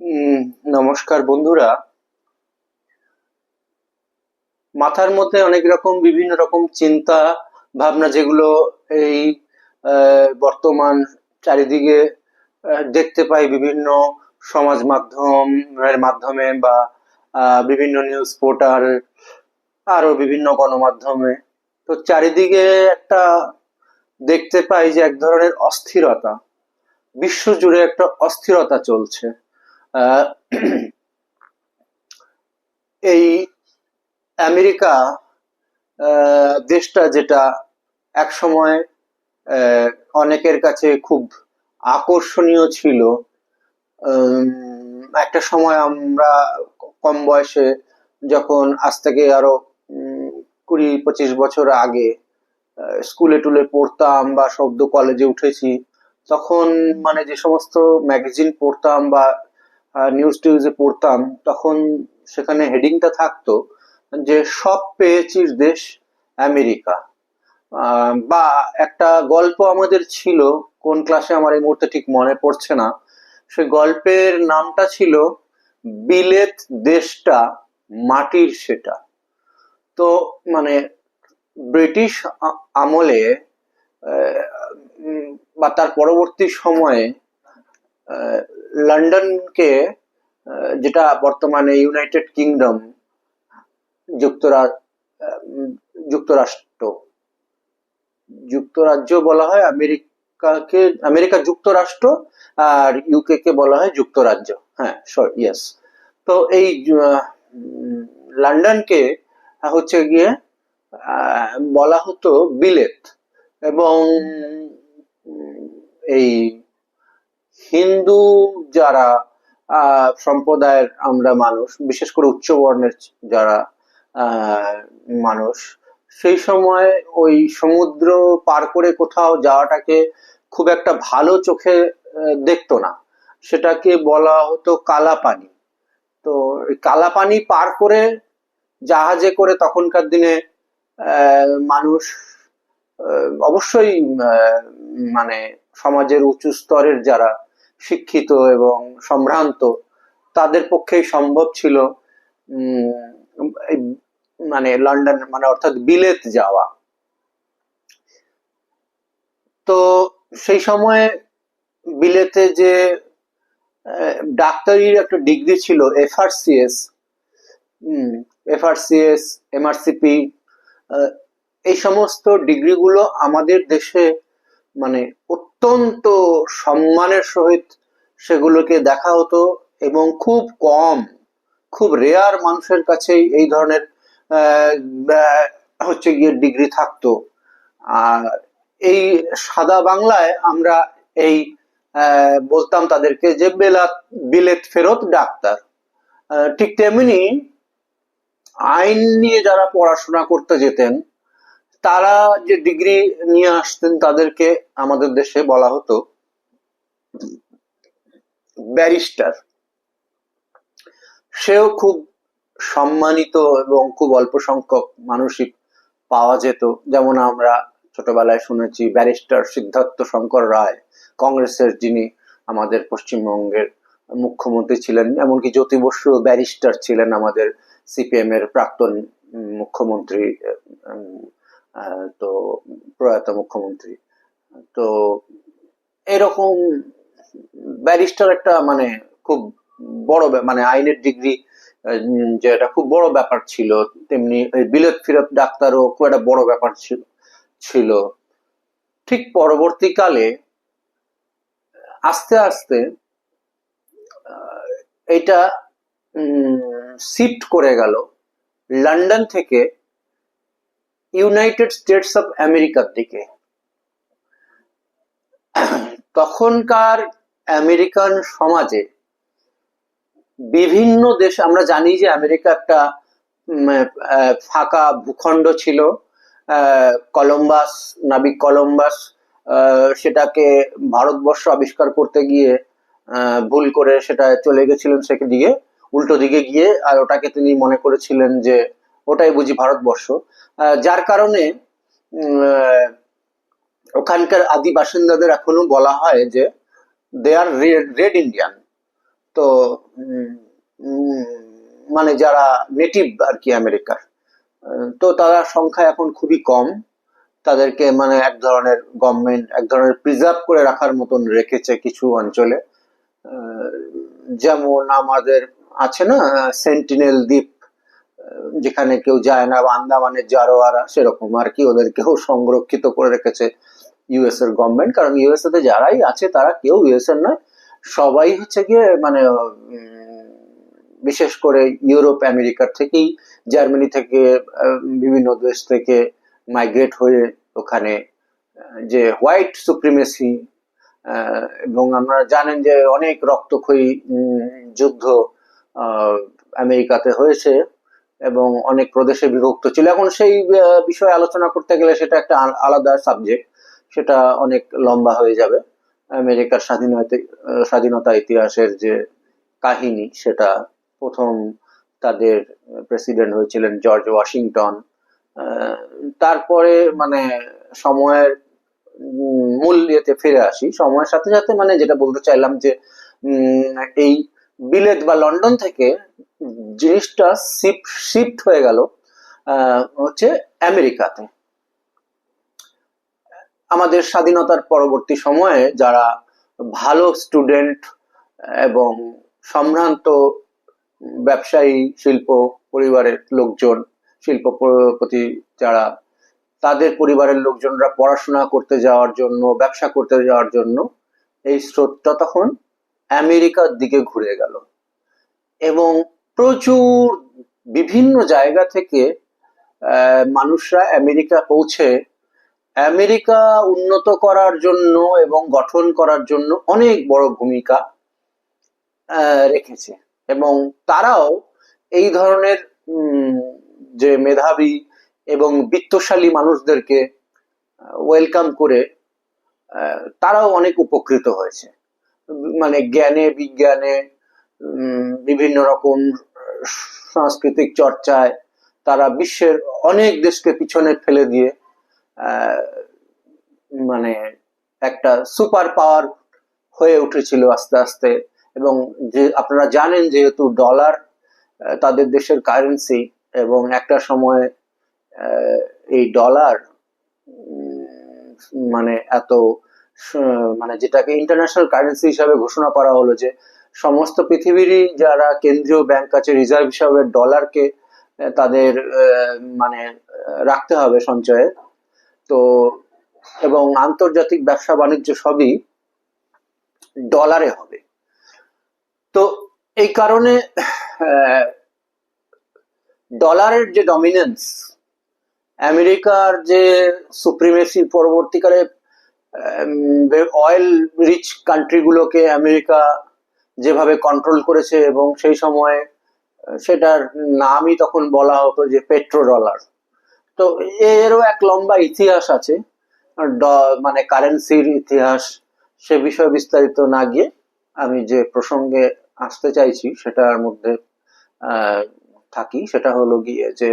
উম, নমস্কার বন্ধুরা। মাথার মধ্যে অনেক রকম বিভিন্ন রকম চিন্তা ভাবনা যেগুলো এই বর্তমান চারিদিকে দেখতে পাই বিভিন্ন সমাজ মাধ্যমের মাধ্যমে বা বিভিন্ন নিউজ পোর্টাল আরো বিভিন্ন গণমাধ্যমে। তো চারিদিকে একটা দেখতে পাই যে এক ধরনের অস্থিরতা, বিশ্বজুড়ে একটা অস্থিরতা চলছে। আহ এই আমেরিকা দেশটা যেটা একসময় আহ, অনেকের কাছে খুব আকর্ষণীয় ছিল। একটা সময় আমরা কম বয়সে, যখন আজ থেকে আরো 20-25 বছর আগে স্কুলে টুলে পড়তাম বা সদ্য কলেজে উঠেছি, তখন মানে যে সমস্ত ম্যাগাজিন পড়তাম বা নিউজ টিউজে পড়তাম, তখন সেখানে হেডিংটা থাকতো যে সব পেয়েছিস দেশ আমেরিকা। বা একটা গল্প আমাদের ছিল, কোন ক্লাসে আমার এই মুহূর্তে ঠিক মনে পড়ছে না। সে গল্পের নামটা ছিল বিলেত দেশটা মাটির সেটা। তো মানে ব্রিটিশ আমলে আহ, বা তার পরবর্তী সময়ে আহ, লন্ডনকে, যেটা বর্তমানে ইউনাইটেড কিংডম, যুক্তরা যুক্তরাষ্ট্র, যুক্তরাজ্য বলা হয় আমেরিকাকে, আমেরিকা যুক্তরাষ্ট্র, আর ইউকে কে বলা হয় যুক্তরাজ্য। হ্যাঁ, সরি, ইয়েস। তো এই উম, লন্ডনকে হচ্ছে গিয়ে বলা হতো বিলেত। এবং এই হিন্দু যারা সম্প্রদায়ের আমরা মানুষ, বিশেষ করে উচ্চ বর্ণের যারা আহ, মানুষ, সেই সময় ওই সমুদ্র পার করে কোথাও যাওয়াটাকে খুব একটা ভালো চোখে দেখতো না। সেটাকে বলা হতো কালাপানি। তো এই কালাপানি পার করে জাহাজে করে তখনকার দিনে মানুষ অবশ্যই মানে সমাজের উঁচু স্তরের যারা শিক্ষিত এবং সম্ভ্রান্ত, তাদের পক্ষেই সম্ভব ছিল এই মানে লন্ডন, মানে অর্থাৎ বিলেত যাওয়া। তো সেই সময়ে বিলেতে যে ডাক্তারির একটা ডিগ্রি ছিল, এফআরসিএস, এফআরসিএস, এমআরসিপি, এই সমস্ত ডিগ্রিগুলো আমাদের দেশে মানে অত্যন্ত সম্মানের সহিত সেগুলোকে দেখা হতো। এবং খুব কম, খুব রেয়ার মানুষের কাছেই এই ধরনের আহ, আহ, হচ্ছে গিয়ে ডিগ্রি থাকতো। আর এই সাদা বাংলায় আমরা এই বলতাম তাদেরকে যে বিলেত ফেরত ডাক্তার। ঠিক তেমনি আইন নিয়ে যারা পড়াশোনা করতে যেতেন, তারা যে ডিগ্রি নিয়ে আসতেন, তাদেরকে আমাদের দেশে বলা হতো ব্যারিস্টার। সেও খুব সম্মানিত এবং খুব অল্প সংখ্যক মানুষই পাওয়া যেত। যেমন আমরা ছোটবেলায় শুনেছি ব্যারিস্টার সিদ্ধার্থ শঙ্কর রায়, কংগ্রেসের, যিনি আমাদের পশ্চিমবঙ্গের মুখ্যমন্ত্রী ছিলেন। এমনকি জ্যোতি বসু ব্যারিস্টার ছিলেন, আমাদের সিপিএম এর প্রাক্তন মুখ্যমন্ত্রী, তো প্রয়াত মুখ্যমন্ত্রী। তো এরকম ব্যারিস্টার একটা মানে খুব বড় মানে আইনের ডিগ্রি, যেটা খুব বড় ব্যাপার ছিল। তেমনি বিলেত ফিরত ডাক্তারও খুব একটা বড় ব্যাপার ছিল। ঠিক পরবর্তীকালে আস্তে আস্তে এটা শিফট করে গেল লন্ডন থেকে ইউনাইটেড স্টেটস অফ আমেরিকার দিকে। তখনকার আমেরিকান সমাজে বিভিন্ন দেশ, আমরা জানি যে আমেরিকা একটা ফাঁকা ভূখণ্ড ছিল। কলম্বাস, নাবিক কলম্বাস সেটাকে ভারতবর্ষ আবিষ্কার করতে গিয়ে ভুল করে সেটা চলে গেছিলেন সেদিকে, উল্টো দিকে গিয়ে, আর ওটাকে তিনি মনে করেছিলেন যে ওটাই বুঝি ভারতবর্ষ। যার কারণে ওখানকার আদি বাসিন্দাদের এখনো বলা হয় যে দে আর রেড ইন্ডিয়ান। তো উম, উম, মানে যারা নেটিভ আর কি আমেরিকার, তো তারা সংখ্যা এখন খুবই কম। তাদেরকে মানে এক ধরনের গভর্নমেন্ট এক ধরনের প্রিজার্ভ করে রাখার মতন রেখেছে কিছু অঞ্চলে। আহ, যেমন আমাদের আছে না সেন্টিনেল দ্বীপ, যেখানে কেউ যায় না, বা আন্দামানের জারোয়ারা, সেরকম আর কি ওদেরকেও সংরক্ষিত করে রেখেছে ইউএস এর গভর্নমেন্ট। কারণ ইউএসএ তে যারাই আছে তারা কেউ ইউএস এর নয়, সবাই হচ্ছে গিয়ে মানে বিশেষ করে ইউরোপ আমেরিকার থেকেই, জার্মানি থেকে, বিভিন্ন দেশ থেকে মাইগ্রেট হয়ে ওখানে যে হোয়াইট সুপ্রিমেসি, এবং আপনারা জানেন যে অনেক রক্তক্ষয়ী যুদ্ধ আহ, আমেরিকাতে হয়েছে এবং অনেক প্রদেশে বিভক্ত ছিল। এখন সেই বিষয়ে আলোচনা করতে গেলে সেটা একটা আলাদা সাবজেক্ট, সেটা অনেক লম্বা হয়ে যাবে। আমেরিকার স্বাধীনতা ইতিহাসের যে কাহিনী, সেটা প্রথম তাদের প্রেসিডেন্ট হয়েছিলেন জর্জ ওয়াশিংটন। আহ, তারপরে মানে সময়ের মূল ইয়েতে ফিরে আসি, সময়ের সাথে সাথে মানে যেটা বলতে চাইলাম যে এই বিলেত বা লন্ডন থেকে জিনিসটা শিফট হয়ে গেল হচ্ছে আমেরিকাতে। আমাদের স্বাধীনতার পরবর্তী সময়ে যারা ভালো স্টুডেন্ট এবং সম্ভ্রান্ত ব্যবসায়ী, শিল্প পরিবারের লোকজন, শিল্পপতি যারা, তাদের পরিবারের লোকজনরা পড়াশোনা করতে যাওয়ার জন্য, ব্যবসা করতে যাওয়ার জন্য এই স্রোতটা তখন আমেরিকার দিকে ঘুরে গেল। এবং প্রচুর বিভিন্ন জায়গা থেকে মানুষরা আমেরিকা পৌঁছে আমেরিকা উন্নত করার জন্য এবং গঠন করার জন্য অনেক বড় ভূমিকা রেখেছে। এবং তারাও এই ধরনের যে মেধাবী এবং বিত্তশালী মানুষদেরকে ওয়েলকাম করে তারাও অনেক উপকৃত হয়েছে। মানে জ্ঞানে বিজ্ঞানে, বিভিন্ন রকম সাংস্কৃতিক চর্চায় তারা বিশ্বের অনেক দেশকে পিছনে ফেলে দিয়ে মানে একটা সুপার পাওয়ার হয়ে উঠেছিল আস্তে আস্তে। এবং যে আপনারা জানেন যেহেতু ডলার তাদের দেশের কারেন্সি, এবং একটা সময় এই ডলার মানে এত মানে যেটাকে ইন্টারন্যাশনাল কারেন্সি হিসাবে ঘোষণা করা হলো, যে সমস্ত পৃথিবীরই যারা কেন্দ্রীয় ব্যাংক আছে রিজার্ভ হিসাবে ডলারকে তাদের মানে রাখতে হবে সঞ্চয়ে। তো এবং আন্তর্জাতিক ব্যবসা বাণিজ্য সবই ডলারে হবে। তো এই কারণে ডলারের যে ডমিনেন্স, আমেরিকার যে সুপ্রিমেসি, পরবর্তীকালে অয়েল রিচ কান্ট্রিগুলোকে আমেরিকা যেভাবে কন্ট্রোল করেছে, এবং সেই সময় সেটার নামই তখন বলা হতো যে পেট্রো ডলার। তো এরও এক লম্বা ইতিহাস আছে, মানে কারেন্সির ইতিহাস। সে বিষয়ে বিস্তারিত না গিয়ে আমি যে প্রসঙ্গে আসতে চাইছি সেটার মধ্যে থাকি, সেটা হলো গিয়ে যে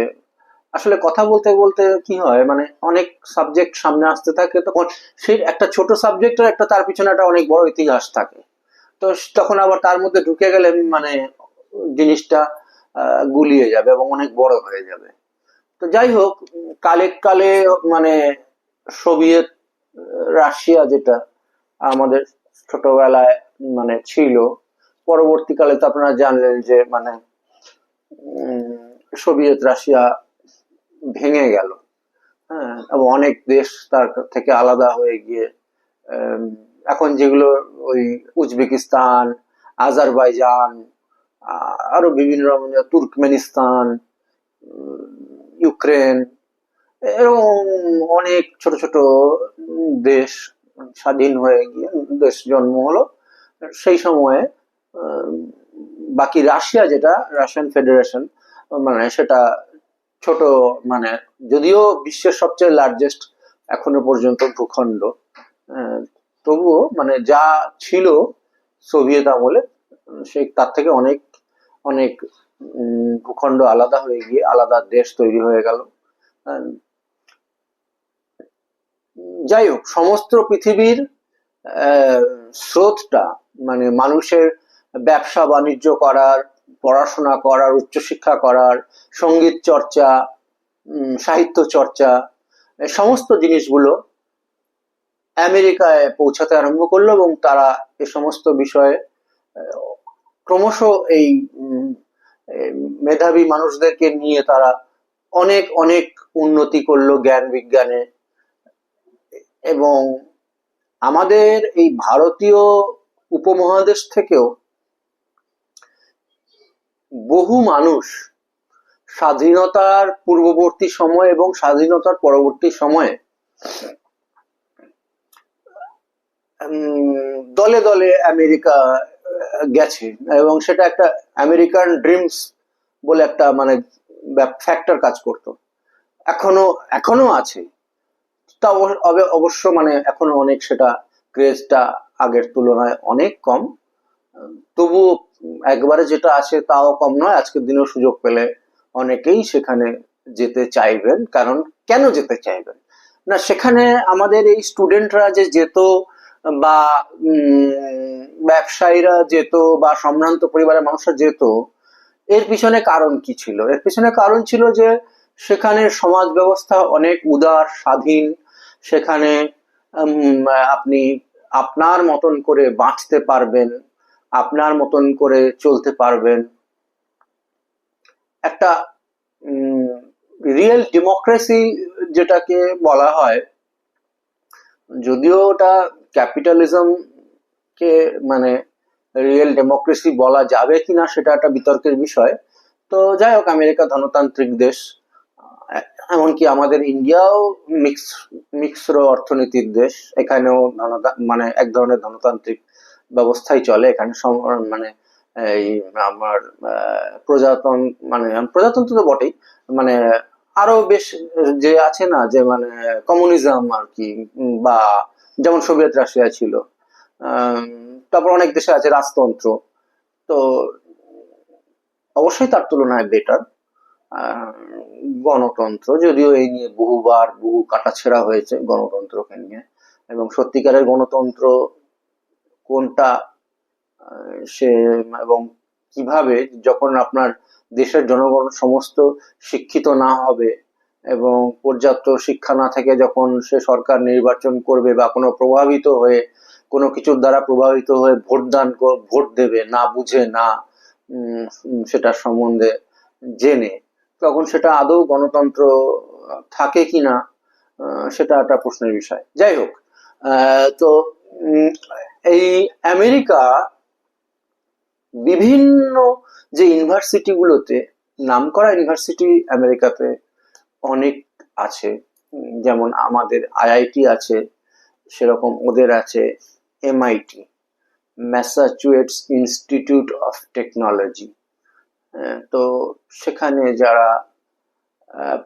আসলে কথা বলতে বলতে কি হয়, মানে অনেক সাবজেক্ট সামনে আসতে থাকে, তখন সেই একটা ছোট সাবজেক্টের একটা তার পিছনে একটা অনেক বড় ইতিহাস থাকে। তো তখন আবার তার মধ্যে ঢুকে গেলে মানে জিনিসটা গুলিয়ে যাবে এবং অনেক বড় হয়ে যাবে। তো যাই হোক, কালে কালে মানে সোভিয়েত রাশিয়া যেটা আমাদের ছোটবেলায় মানে ছিল, পরবর্তীকালে তো আপনারা জানলেন যে মানে সোভিয়েত রাশিয়া ভেঙে গেল। হ্যাঁ, এবং অনেক দেশ তার থেকে আলাদা হয়ে গিয়ে এখন যেগুলো ওই উজবেকিস্তান, আজারবাইজান, আরো বিভিন্ন রকম, তুর্কমেনিস্তান, ইউক্রেন, এরকম অনেক ছোট ছোট দেশ স্বাধীন হয়ে গিয়ে দেশ জন্ম হলো সেই সময়ে। বাকি রাশিয়া যেটা রাশিয়ান ফেডারেশন, মানে সেটা ছোট, মানে যদিও বিশ্বের সবচেয়ে লার্জেস্ট এখনো পর্যন্ত ভূখণ্ড, তবুও মানে যা ছিল সোভিয়েত আমলে সেই তার থেকে অনেক অনেক ভূখণ্ড আলাদা হয়ে গিয়ে আলাদা দেশ তৈরি হয়ে গেল। যাই হোক, সমস্ত পৃথিবীর স্রোতটা মানে মানুষের ব্যবসা বাণিজ্য করার, পড়াশোনা করার, উচ্চশিক্ষা করার, সঙ্গীত চর্চা, সাহিত্য চর্চা, এই সমস্ত জিনিসগুলো আমেরিকায় পৌঁছাতে আরম্ভ করলো এবং তারা এ সমস্ত বিষয়ে ক্রমশ এই মেধাবী মানুষদেরকে নিয়ে তারা অনেক অনেক উন্নতি করলো জ্ঞান বিজ্ঞানে। এবং আমাদের এই ভারতীয় উপমহাদেশ থেকেও বহু মানুষ স্বাধীনতার পূর্ববর্তী সময় এবং স্বাধীনতার পরবর্তী সময়ে দলে দলে আমেরিকা গেছে এবং সেটা একটা আমেরিকান ড্রিমস বলে একটা মানে ফ্যাক্টর কাজ করতো। এখনো এখনো আছে, তা অবশ্য মানে এখনো অনেক সেটা ক্রেজটা আগের তুলনায় অনেক কম, তবু একবারে যেটা আছে তাও কম নয়। আজকের দিনেও সুযোগ পেলে অনেকেই সেখানে যেতে চাইবেন। কারণ কেন যেতে চাইবেন না, সেখানে আমাদের এই স্টুডেন্টরা যে যেত বা ব্যবসায়ীরা যেত বা সম্ভ্রান্ত পরিবারের মানুষরা যেত, এর পিছনে কারণ কি ছিল? এর পিছনে কারণ ছিল যে সেখানে সমাজ ব্যবস্থা অনেক উদার, স্বাধীন। সেখানে আপনি আপনার মতন করে বাঁচতে পারবেন, আপনার মতন করে চলতে পারবেন। একটা রিয়েল ডেমোক্রেসি যেটাকে বলা হয়, যদিও ওটা ক্যাপিটালিজম কে মানে রিয়েল ডেমোক্রেসি বলা যাবে কিনা সেটা একটা বিতর্কের বিষয়। তো যাই হোক, আমেরিকা ধনতান্ত্রিক দেশ, এমনকি আমাদের ইন্ডিয়াও মিক্সড অর্থনীতির দেশ। এখানেও মানে এক ধরনের ধনতান্ত্রিক ব্যবস্থাই চলে এখানে। মানে এই আমার মানে প্রজাতন্ত্র তো বটেই, মানে আরো বেশ যে আছে না যে মানে কমিউনিজম আর কি, বা যেমন সোভিয়েত রাশিয়া ছিল। তারপর অনেক দেশে আছে রাজতন্ত্র। তো অবশ্যই তার তুলনায় বেটার গণতন্ত্র, যদিও এই নিয়ে বহুবার বহু কাটাছেঁড়া হয়েছে গণতন্ত্রকে নিয়ে। এবং সত্যিকারের গণতন্ত্র কোনটা সে এবং কিভাবে, যখন আপনার দেশের জনগণ সমস্ত শিক্ষিত না হবে এবং পর্যাপ্ত শিক্ষা না থেকে যখন সে সরকার নির্বাচন করবে বা কোনো প্রভাবিত হয়ে কোনো কিছুর দ্বারা প্রভাবিত হয়ে ভোট দেবে না বুঝে, না সেটার সম্বন্ধে জেনে, তখন সেটা আদৌ গণতন্ত্র থাকে কিনা সেটা একটা প্রশ্নের বিষয়। যাই হোক, তো এই আমেরিকা বিভিন্ন যে ইউনিভার্সিটি গুলোতে, নামকরা ইউনিভার্সিটি আমেরিকাতে অনেক আছে। যেমন আমাদের আইআইটি আছে, সেরকম ওদের আছে MIT, Massachusetts institute of technology. তো সেখানে যারা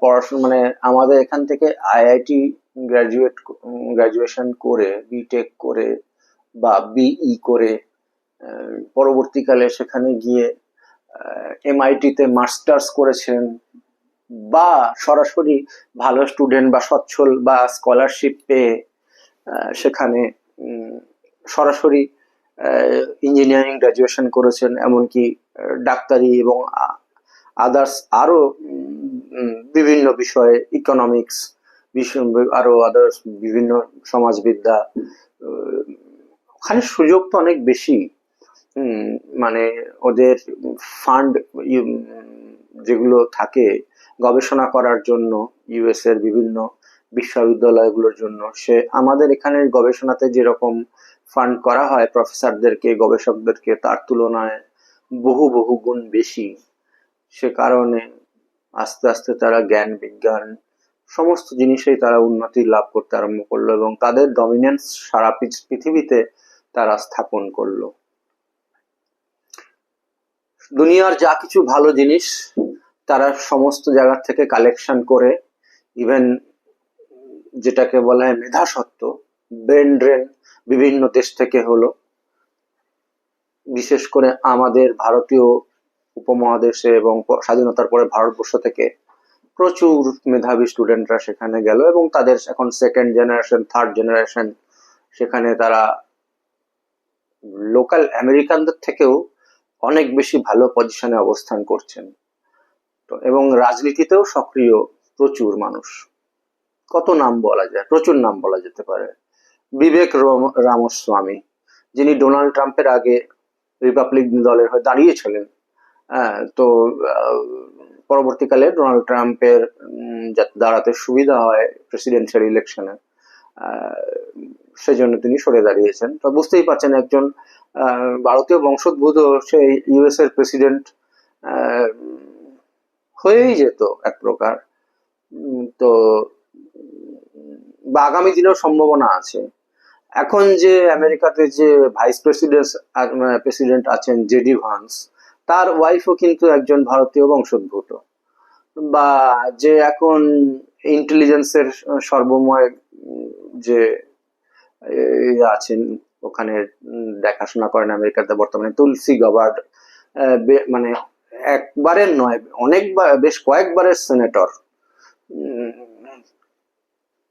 পড়াশোনা মানে আমাদের এখান থেকে আইআইটি গ্রাজুয়েশন করে, বিটেক করে বা বিই করে পরবর্তীকালে সেখানে গিয়ে এমআইটিতে মাস্টার্স করেছেন, বা সরাসরি ভালো স্টুডেন্ট বা সচ্ছল বা স্কলারশিপ পেয়ে সেখানে সরাসরি ইঞ্জিনিয়ারিং গ্রাজুয়েশন করেছেন, এমনকি ডাক্তারি এবং আদার্স আরো বিভিন্ন বিষয়ে, ইকোনমিক্স আরো আদার্স বিভিন্ন সমাজবিদ্যা, ওখানে সুযোগ তো অনেক বেশি। মানে ওদের ফান্ড যেগুলো থাকে গবেষণা করার জন্য ইউএস এর বিভিন্ন বিশ্ববিদ্যালয়গুলোর জন্য, সে আমাদের এখানে গবেষণাতে যেরকম ফান্ড করা হয় প্রফেসরদেরকে, গবেষকদেরকে, তার তুলনায় বহু বহু গুণ বেশি। সে কারণে আস্তে আস্তে তারা জ্ঞান বিজ্ঞান সমস্ত জিনিসেই তারা উন্নতি লাভ করতে আরম্ভ করলো এবং তাদের ডমিনেন্স সারা পৃথিবীতে তারা স্থাপন করলো। দুনিয়ার যা কিছু ভালো জিনিস তারা সমস্ত জায়গা থেকে কালেকশন করে, ইভেন যেটাকে বলা হয় মেধাসত্ব, ব্রেন ড্রেন বিভিন্ন দেশ থেকে হলো। বিশেষ করে আমাদের ভারতীয় উপমহাদেশে এবং স্বাধীনতার পরে ভারতবর্ষ থেকে প্রচুর মেধাবী স্টুডেন্টরা সেখানে গেল এবং তাদের এখন সেকেন্ড জেনারেশন, থার্ড জেনারেশন। সেখানে তারা লোকাল আমেরিকানদের থেকেও অনেক বেশি ভালো পজিশনে অবস্থান করছেন। তো এবং রাজনীতিতেও সক্রিয় প্রচুর মানুষ। কত নাম বলা যায়, প্রচুর নাম বলা যেতে পারে। বিবেক রামস্বামী, যিনি ডোনাল্ড ট্রাম্পের আগে রিপাবলিক দলের হয়ে দাঁড়িয়েছিলেন। হ্যাঁ, তো পরবর্তীকালে ডোনাল্ড ট্রাম্পের যাতে দাঁড়াতে সুবিধা হয় প্রেসিডেন্সিয়াল ইলেকশনে, সেজন্য তিনি সরে দাঁড়িয়েছেন। তো বুঝতেই পারছেন, একজন ভারতীয় বংশোদ্ভূত সেই ইউএস এর প্রেসিডেন্ট হয়েই যেত এক প্রকার। তো বা আগামী দিনেও সম্ভাবনা আছে। এখন যে আমেরিকাতে যে ভাইস প্রেসিডেন্ট আছেন জেডি ভান্স, তার ওয়াইফও কিন্তু একজন ভারতীয় বংশোদ্ভূত। বা যে এখন ইন্টেলিজেন্সের সর্বময় যে আছেন ওখানে দেখাশোনা করেন আমেরিকাতে বর্তমানে, তুলসী গাবার্ড, মানে একবারের নয়, অনেকবার, বেশ কয়েকবারের সেনেটর।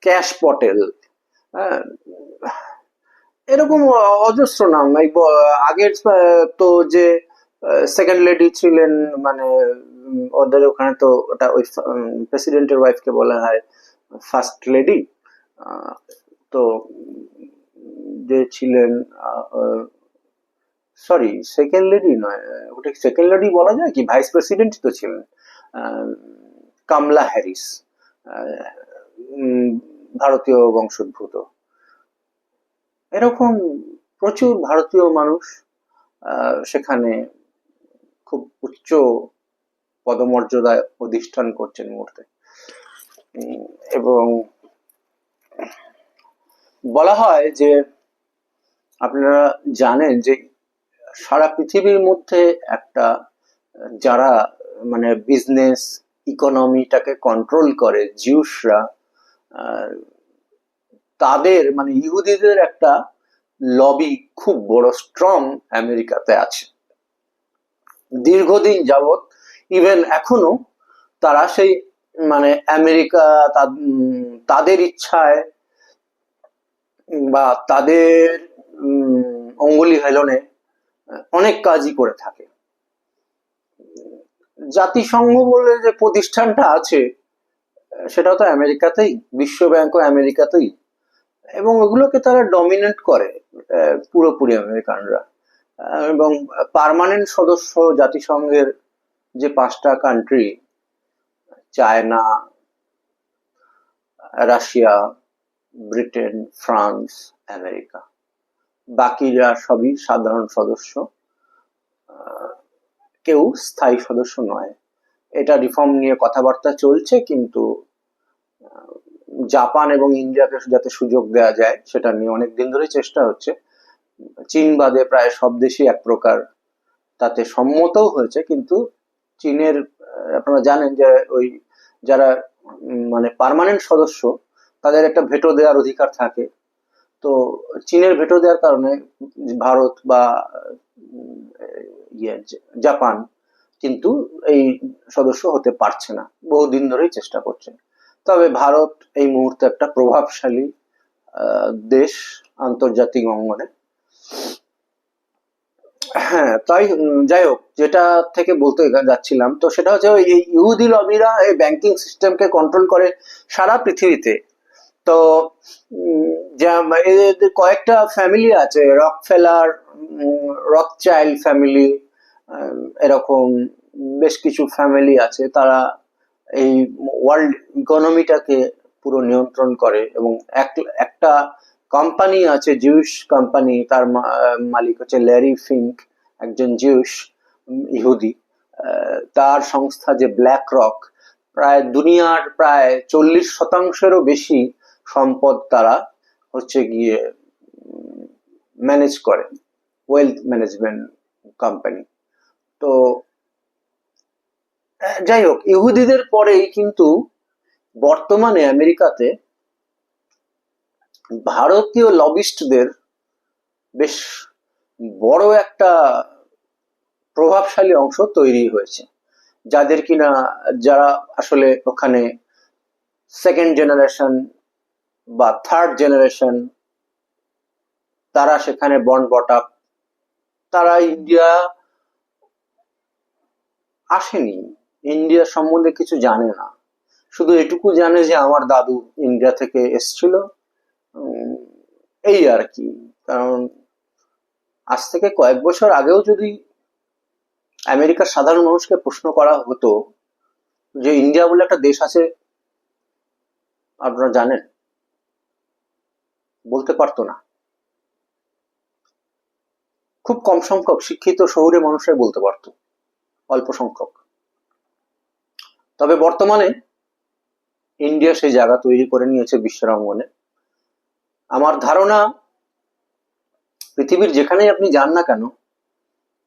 ক্যাশ পটেল, এরকম অজস্র নাম। আগের তো যে সেকেন্ড লেডি ছিলেন, মানে ওদের ওখানে তো ওটা ওই প্রেসিডেন্টের ওয়াইফকে বলা হয় ফার্স্ট লেডি। তো যে ছিলেন, সরি সেকেন্ড লেডি নয়, ওটা সেকেন্ড লেডি বলা যায় কি, ভাইস প্রেসিডেন্ট তো ছিলেন কামলা হ্যারিস, ভারতীয় বংশোদ্ভূত। এরকম প্রচুর ভারতীয় মানুষ সেখানে খুব উচ্চ পদমর্যাদায় অধিষ্ঠান করছেন মুহূর্তে। এবং বলা হয় যে, আপনারা জানেন যে সারা পৃথিবীর মধ্যে একটা, যারা মানে বিজনেস ইকোনমিটাকে কন্ট্রোল করে, জিউসরা, তাদের মানে ইহুদিদের একটা লবি খুব বড় স্ট্রং আমেরিকাতে আছে দীর্ঘদিন যাবৎ। ইভেন এখনো তারা সেই মানে আমেরিকা তাদের ইচ্ছায় বা তাদের অঙ্গুলি হেলনে অনেক কাজই করে থাকে। জাতিসংঘ বলে যে প্রতিষ্ঠানটা আছে, সেটা তো আমেরিকাতেই, বিশ্ব ব্যাংকও আমেরিকাতেই, এবং ওগুলোকে তারা ডমিনেট করে পুরোপুরি আমেরিকানরা। এবং পার্মানেন্ট সদস্য জাতিসংঘের যে 5টা country, China, Russia, Britain, France, America, বাকিরা সবই সাধারণ সদস্য, কেউ স্থায়ী সদস্য নয়। এটা রিফর্ম নিয়ে কথাবার্তা চলছে, কিন্তু জাপান এবং ইন্ডিয়াকে যাতে সুযোগ দেওয়া যায় সেটা নিয়ে অনেকদিন ধরে চেষ্টা হচ্ছে। চীন বাদে প্রায় সব দেশই এক প্রকার তাতে সম্মতও হয়েছে, কিন্তু চীনের, আপনারা জানেন যে ওই যারা মানে পার্মানেন্ট সদস্য, তাদের একটা ভেটো দেওয়ার অধিকার থাকে। তো চীনের ভেটো দেওয়ার কারণে ভারত বা জাপান কিন্তু এই সদস্য হতে পারছে না, বহুদিন ধরেই চেষ্টা করছে। তবে ভারত এই মুহূর্তে একটা প্রভাবশালী দেশ আন্তর্জাতিক অঙ্গনে। হ্যাঁ, তাই যাই হোক, যেটা থেকে বলতে যাচ্ছিলাম, তো সেটা হচ্ছে এই ইহুদি লবিরা এই ব্যাংকিং সিস্টেমকে কন্ট্রোল করে সারা পৃথিবীতে। তো এদের কয়েকটা ফ্যামিলি আছে, রকফেলার, রথচাইল্ড ফ্যামিলি, এরকম বেশ কিছু ফ্যামিলি আছে, তারা এই ওয়ার্ল্ড ইকোনমিটাকে পুরো নিয়ন্ত্রণ করে। এবং একটা কোম্পানি আছে, জিউস কোম্পানি, তার মালিক হচ্ছে ল্যারি ফিঙ্ক, একজন জিউস ইহুদি। তার সংস্থা যে ব্ল্যাক রক, প্রায় দুনিয়ার প্রায় 40%-এরও বেশি সম্পদ তারা হচ্ছে গিয়ে ম্যানেজ করে, ওয়েলথ ম্যানেজমেন্ট কোম্পানি। তো যাই হোক, ইহুদিদের পরেই কিন্তু বর্তমানে আমেরিকাতে ভারতীয় লবিস্টদের বেশ বড় একটা প্রভাবশালী অংশ তৈরি হয়েছে, যাদের কিনা, যারা আসলে ওখানে সেকেন্ড জেনারেশন বা থার্ড জেনারেশন, তারা সেখানে বর্ন বট আপ, তারা ইন্ডিয়া আসেনি, ইন্ডিয়া সম্বন্ধে কিছু জানে না, শুধু এটুকু জানে যে আমার দাদু ইন্ডিয়া থেকে এসছিল। উম, এই আর কি। কারণ আজ থেকে কয়েক বছর আগেও যদি আমেরিকার সাধারণ মানুষকে প্রশ্ন করা হতো যে ইন্ডিয়া বলে একটা দেশ আছে, আপনারা জানেন, বলতে পারতো না। খুব কম সংখ্যক শিক্ষিত শহুরে মানুষরাই বলতে পারতো, অল্প সংখ্যক। তবে বর্তমানে ইন্ডিয়া সেই জায়গা তৈরি করে নিয়েছে বিশ্বরঙ্গনে। আমার ধারণা পৃথিবীর যেখানেই আপনি যান না কেন,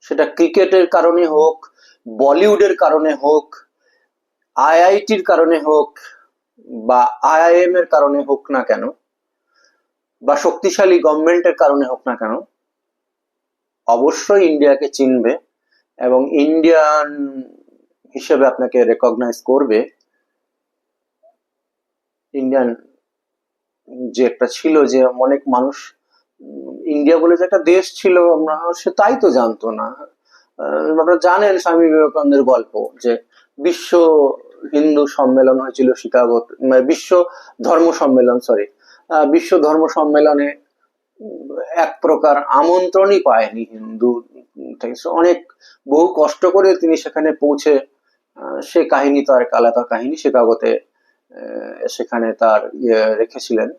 সেটা ক্রিকেটের কারণে হোক, বলিউডের কারণে হোক, আইআইটির কারণে হোক, বা আইআইএম এর কারণে হোক না কেন, বা শক্তিশালী গভর্নমেন্টের কারণে হোক না কেন, অবশ্যই ইন্ডিয়াকে চিনবে এবং ইন্ডিয়ান হিসেবে আপনাকে রেকগনাইজ করবে। ইন্ডিয়ান যে একটা ছিল, যে অনেক মানুষ ইন্ডিয়া বলে যে একটা দেশ ছিল, আমরা সে তাই তো জানতো না। আপনারা জানেন স্বামী বিবেকানন্দের গল্প, যে বিশ্ব হিন্দু সম্মেলন হয়েছিল শিকাগো, বিশ্ব ধর্ম সম্মেলন, সরি, বিশ্ব ধর্ম সম্মেলনে এক প্রকার আমন্ত্রণই পায়নি হিন্দু থেকে। অনেক বহু কষ্ট করে তিনি সেখানে পৌঁছে, সে কাহিনী তো আর এক আলাদা কাহিনী। শিকাগোতে সেখানে তার রেখেছিলেন,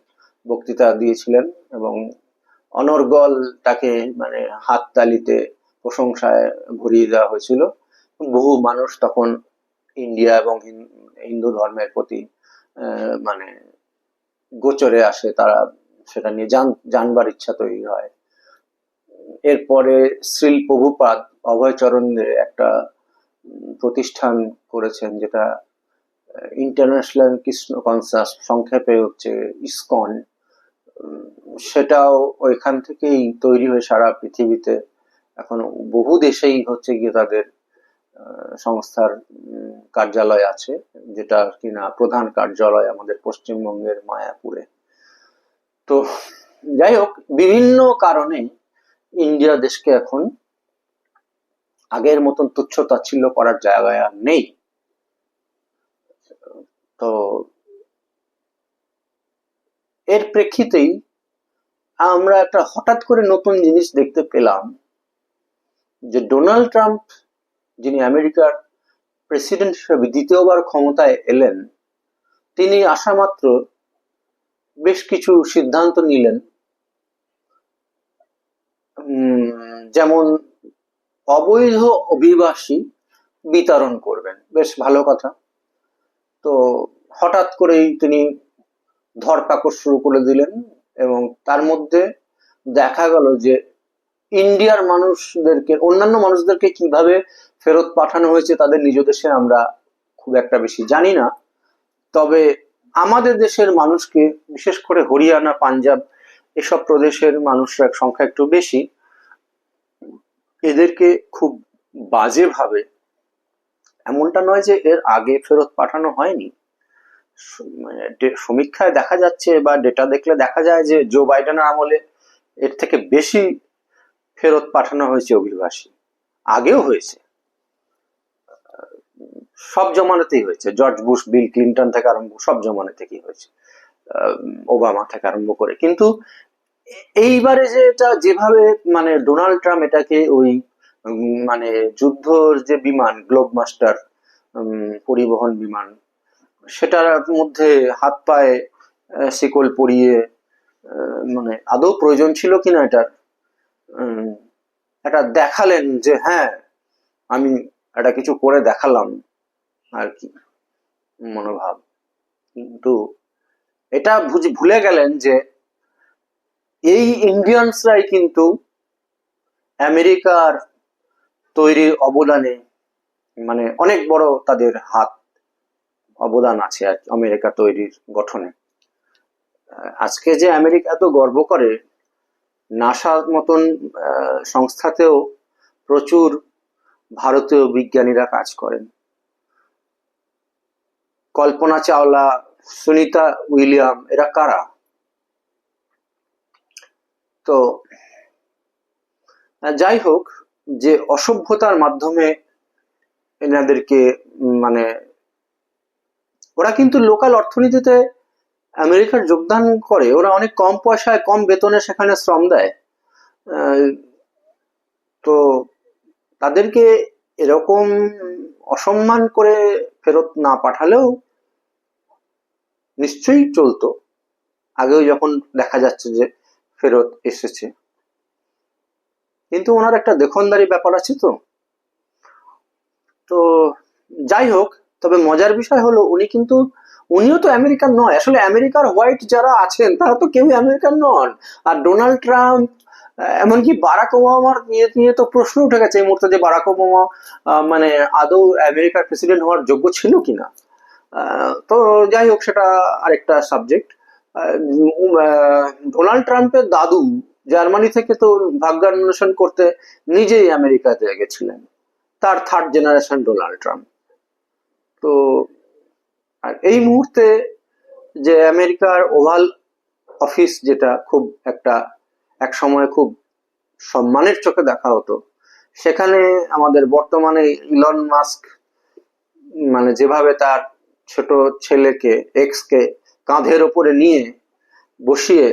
বক্তৃতা দিয়েছিলেন এবং অনর্গল তাকে মানে হাততালিতে প্রশংসায় ভরিয়ে দেওয়া হয়েছিল। বহু মানুষ তখন ইন্ডিয়া এবং হিন্দু ধর্মের প্রতি মানে গোচরে আসে, তারা সেটা নিয়ে জানবার ইচ্ছা তৈরি হয়। এরপরে শ্রীল প্রভুপাদ অভয়চরণের একটা প্রতিষ্ঠান করেছেন, যেটা ইন্টারন্যাশনাল কৃষ্ণ কনসাস, সংক্ষেপে হচ্ছে ইসকন। সেটাও ওইখান থেকেই তৈরি হয়ে সারা পৃথিবীতে এখন বহু দেশেই হচ্ছে গিয়ে তাদের সংস্থার কার্যালয় আছে, যেটা কিনা প্রধান কার্যালয় আমাদের পশ্চিমবঙ্গের মায়াপুরে। তো যাই হোক, বিভিন্ন কারণে ইন্ডিয়া দেশকে এখন আগের মতন তুচ্ছ তাচ্ছিল্য করার জায়গায় আর নেই। তো এর প্রেক্ষিতেই আমরা একটা হঠাৎ করে নতুন জিনিস দেখতে পেলাম, যে ডোনাল্ড ট্রাম্প, যিনি আমেরিকার প্রেসিডেন্ট হিসেবে দ্বিতীয়বার ক্ষমতায় এলেন, তিনি আসা মাত্র বেশ কিছু সিদ্ধান্ত নিলেন। যেমন অবৈধ অভিবাসী বিতরণ করবেন, বেশ ভালো কথা। তো হঠাৎ করেই তিনি ধরপাকড় শুরু করে দিলেন এবং তার মধ্যে দেখা গেল যে ইন্ডিয়ার মানুষদেরকে, অন্যান্য মানুষদেরকে কিভাবে ফেরত পাঠানো হয়েছে তাদের নিজ দেশে আমরা খুব একটা বেশি জানি না। তবে আমাদের দেশের মানুষকে, বিশেষ করে হরিয়ানা, পাঞ্জাব এসব প্রদেশের মানুষরা সংখ্যা একটু বেশি, এদেরকে খুব বাজেভাবে, এমনটা নয় যে এর আগে ফেরত পাঠানো হয়নি, সমীক্ষায় দেখা যাচ্ছে বা ডেটা দেখলে দেখা যায় যে জো বাইডেনের আমলে এর থেকে বেশি ফেরত পাঠানো হয়েছে অভিবাসী। আগেও হয়েছে, সব জমানাতেই হয়েছে, জর্জ বুশ, বিল ক্লিন্টন থেকে আরম্ভ, সব জমানা থেকেই হয়েছে, ওবামা থেকে আরম্ভ করে। কিন্তু এইবারে যে এটা যেভাবে মানে ডোনাল্ড ট্রাম্প এটাকে ওই মানে যুদ্ধর যে বিমান গ্লোব মাস্টার পরিবহন বিমান, সেটার মধ্যে হাত পায়ে শিকল পরিয়ে, মানে আদৌ প্রয়োজন ছিল কিনা এটার, এটা দেখালেন যে হ্যাঁ আমি এটা কিছু করে দেখালাম আর কি মনোভাব। কিন্তু এটা ভুলে গেলেন যে এই ইন্ডিয়ানসরাই কিন্তু আমেরিকার তৈরি অবদানে মানে অনেক বড় তাদের হাত, অবদান আছে আর আমেরিকা তৈরির গঠনে। আজকে যে আমেরিকা এত গর্ব করে, নাসার মতন সংস্থাতেও প্রচুর ভারতীয় বিজ্ঞানীরা কাজ করেন। কল্পনা চাওলা, সুনিতা উইলিয়াম, এরা কারা? তো যাই হোক, যে অসভ্যতার মাধ্যমে এনাদেরকে মানে ওরা কিন্তু লোকাল অর্থনীতিতে আমেরিকার যোগদান করে, ওরা অনেক কম পয়সায় কম বেতনে সেখানে শ্রম দেয়। আহ, তো তাদেরকে এরকম অসম্মান করে ফেরত না পাঠালেও নিশ্চয়ই চলতো, আগেও যখন দেখা যাচ্ছে যে ফেরত এসেছে। কিন্তু ওনার একটা দেখনদারি ব্যাপার আছে তো। তো যাই হোক, তবে মজার বিষয় হলো উনিও তো আমেরিকান নয় আসলে। আমেরিকার হোয়াইট যারা আছেন তারা তো কেউই আমেরিকান নন। আর ডোনাল্ড ট্রাম্প, এমনকি বারাক ওবামার নিয়ে তো প্রশ্ন উঠে গেছে এই মুহূর্তে যে বারাক ওবামা মানে আদৌ আমেরিকার প্রেসিডেন্ট হওয়ার যোগ্য ছিল কিনা। তো যাই হোক, সেটা আরেকটা সাবজেক্ট। ডোনাল্ড ট্রাম্পের দাদু জার্মানি থেকে তো ভাগ্যান্বেষণ করতে নিজেই আমেরিকাতে গেছিলেন, তার থার্ড জেনারেশন ডোনাল্ড ট্রাম্প। তো আর এই মুহূর্তে যে আমেরিকার ওভাল অফিস, যেটা খুব একটা এক সময় খুব সম্মানের চোখে দেখা হতো, সেখানে আমাদের বর্তমানে ইলন মাস্ক মানে যেভাবে তার ছোট ছেলেকে এক্সকে কাঁধের ওপরে নিয়ে বসিয়ে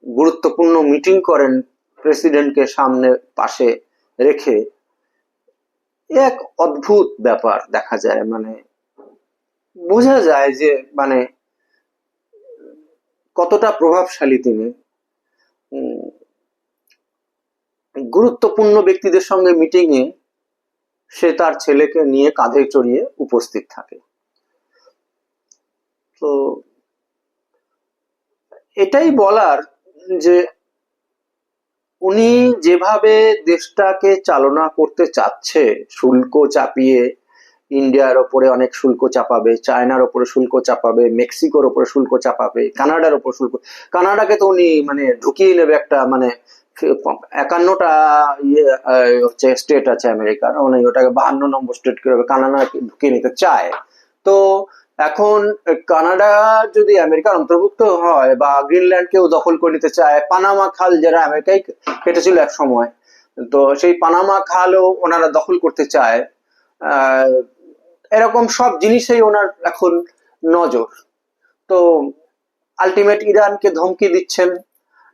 গুরুত্বপূর্ণ মিটিং করেন প্রেসিডেন্টকে সামনে পাশে রেখে, এক অদ্ভুত ব্যাপার দেখা যায়। মানে বোঝা যায় যে মানে কতটা প্রভাবশালী তিনি। গুরুত্বপূর্ণ ব্যক্তিদের সঙ্গে মিটিংয়ে সে তার ছেলেকে নিয়ে কাঁধে চড়িয়ে উপস্থিত থাকে। তো এটাই বলার যে উনি যেভাবে দেশটাকে চালনা করতে চাচ্ছে, শুল্ক চাপিয়ে ইন্ডিয়ার ওপরে অনেক শুল্ক চাপাবে, চায়নার ওপরে শুল্ক চাপাবে, মেক্সিকোর ওপরে শুল্ক চাপাবে, কানাডার ওপর শুল্ক, কানাডাকে তো উনি মানে ঢুকিয়ে নেবে একটা মানে 51টা ইয়ে হচ্ছে স্টেট আছে আমেরিকার, উনি ওটাকে 52 নম্বর স্টেট করে কানাডাকে ঢুকিয়ে নিতে চায়। তো এখন কানাডা যদি আমেরিকার অন্তর্ভুক্ত হয় বা গ্রিনল্যান্ডকেও দখল করে নিতে চায়, পানামা খাল যারা আমেরিকায় কেটেছিল এক সময়, তো সেই পানামা খালও ওনারা দখল করতে চায়। আহ, এরকম সব জিনিসেই ওনার এখন নজর। তো আলটিমেট ইরানকে ধমকি দিচ্ছেন,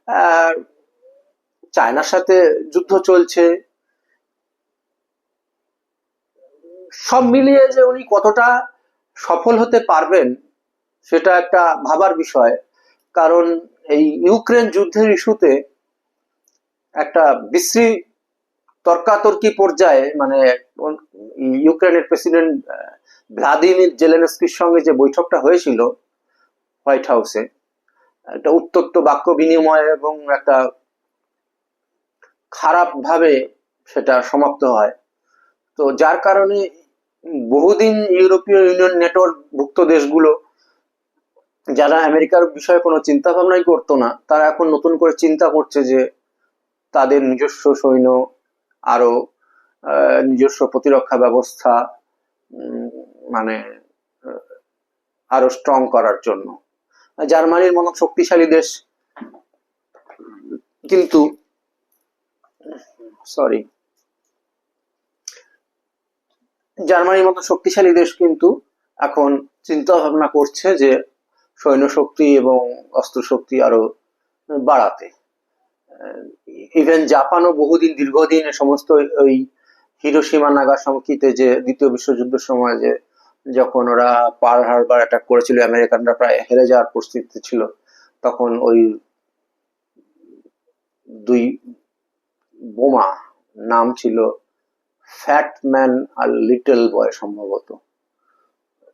আহ, চায়নার সাথে যুদ্ধ চলছে। সব মিলিয়ে যে উনি কতটা সফল হতে পারবেন সেটা একটা ভাবার বিষয়। কারণ এই ইউক্রেন যুদ্ধের ইস্যুতে একটা বিশ্রী তর্কাতর্কি পর্যায়ে মানে ইউক্রেনের প্রেসিডেন্ট ভ্লাদিমির জেলেনস্কির সঙ্গে যে বৈঠকটা হয়েছিল হোয়াইট হাউসে, একটা উত্তপ্ত বাক্য বিনিময় এবং একটা খারাপ ভাবে সেটা সমাপ্ত হয়। তো যার কারণে বহুদিন ইউরোপীয় ইউনিয়ন নেটওয়ার্ক ভুক্ত দেশগুলো যারা আমেরিকার বিষয়ে কোনো চিন্তা ভাবনাই করতো না, তারা এখন নতুন করে চিন্তা করছে যে তাদের নিজস্ব সৈন্য আরো নিজস্ব প্রতিরক্ষা ব্যবস্থা মানে আরো স্ট্রং করার জন্য। জার্মানির মতো শক্তিশালী দেশ কিন্তু সরি জার্মানির মতো শক্তিশালী দেশ কিন্তু এখন চিন্তা ভাবনা করছে যে সৈন্য শক্তি এবং অস্ত্র শক্তি আরো বাড়াতে। ইভেন জাপানও বহুদিন দীর্ঘদিন সমস্ত ওই হিরোশিমা নাগাসাকিতে যে দ্বিতীয় বিশ্বযুদ্ধের সময় যে যখন ওরা পার্ল হারবার অ্যাটাক করেছিল, আমেরিকানরা প্রায় হেরে যাওয়ার পরিস্থিতি ছিল, তখন ওই দুই বোমা, নাম ছিল ফ্যাট ম্যান আর লিটল বয় সম্ভবত।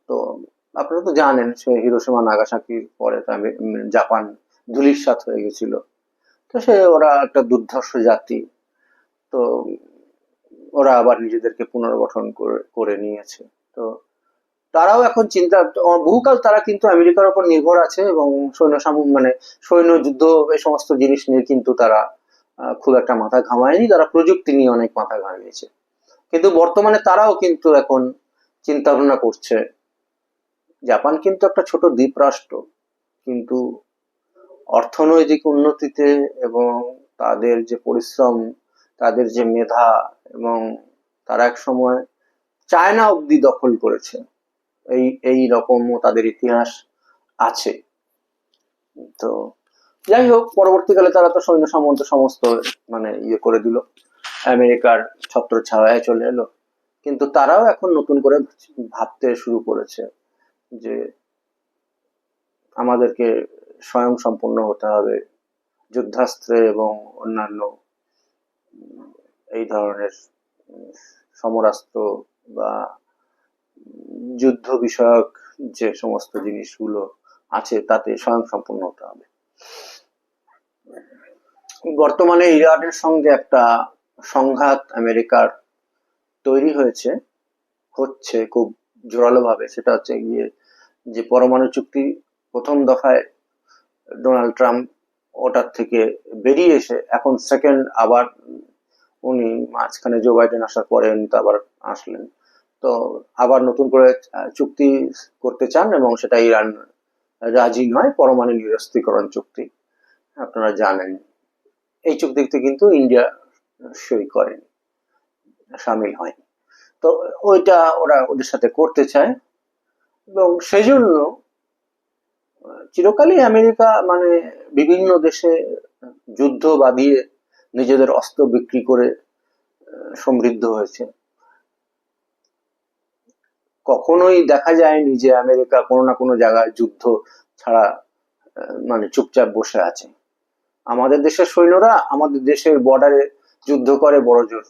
তো আপনারা তো জানেন সে হিরোশিমা নাগাসাকির পরে তো জাপান ধূলিসাৎ হয়ে গেছিল। তো ওরা একটা দুর্ধর্ষ জাতি। তো ওরা আবার নিজেদেরকে পুনর্গঠন করে নিয়েছে। তো তারাও এখন চিন্তা, বহুকাল তারা কিন্তু আমেরিকার উপর নির্ভর আছে এবং মানে সৈন্য যুদ্ধ এই সমস্ত জিনিস নিয়ে কিন্তু তারা খুব একটা মাথা ঘামায়নি, তারা প্রযুক্তি নিয়ে অনেক মাথা ঘামিয়েছে। কিন্তু বর্তমানে তারাও কিন্তু এখন চিন্তা ভাবনা করছে। জাপান কিন্তু একটা ছোট দ্বীপ রাষ্ট্র, কিন্তু অর্থনৈতিক উন্নতিতে এবং তাদের যে পরিশ্রম, তাদের যে মেধা, এবং তারা এক সময় চায়না অব্দি দখল করেছে। এই রকমও তাদের ইতিহাস আছে। তো যাই হোক, পরবর্তীকালে তারা তো সৈন্য সামন্ত সমস্ত মানে ইয়ে করে দিল, আমেরিকার ছত্র ছায়ায় চলে এলো। কিন্তু তারাও এখন নতুন করে ভাবতে শুরু করেছে যে আমাদেরকে স্বয়ং সম্পূর্ণ হতে হবে, যুদ্ধাস্ত্রে এবং অন্যান্য এই ধরনের সমরাস্ত্র বা যুদ্ধ বিষয়ক যে সমস্ত জিনিসগুলো আছে তাতে স্বয়ং সম্পূর্ণ হতে হবে। বর্তমানে ইরানের সঙ্গে একটা সংঘাত আমেরিকার তৈরি হচ্ছে খুব জোরালো ভাবে। সেটা হচ্ছে গিয়ে যে পরমাণু চুক্তি প্রথম দফায় ডোনাল্ড ট্রাম্প ওটার থেকে বেরিয়ে এসে এখন সেকেন্ড আবার উনি মাঝখানে জো বাইডেন আসার পরে উনি তো আবার আসলেন, তো আবার নতুন করে চুক্তি করতে চান এবং সেটা ইরান রাজি নয়। পরমাণু নিরস্ত্রীকরণ চুক্তি আপনারা জানেন, এই চুক্তিতে কিন্তু ইন্ডিয়া সই করেনি, সামিল হয়নি। তো ওইটা ওরা ওদের সাথে করতে চায় এবং সেই জন্য চিরকালই আমেরিকা মানে বিভিন্ন দেশে যুদ্ধ বাঁধিয়ে নিজেদের অস্ত্র বিক্রি করে সমৃদ্ধ হয়েছে। কখনোই দেখা যায়নি যে আমেরিকা কোনো না কোনো জায়গায় যুদ্ধ ছাড়া মানে চুপচাপ বসে আছে। আমাদের দেশের সৈন্যরা আমাদের দেশের বর্ডারে যুদ্ধ করে বড় জোর,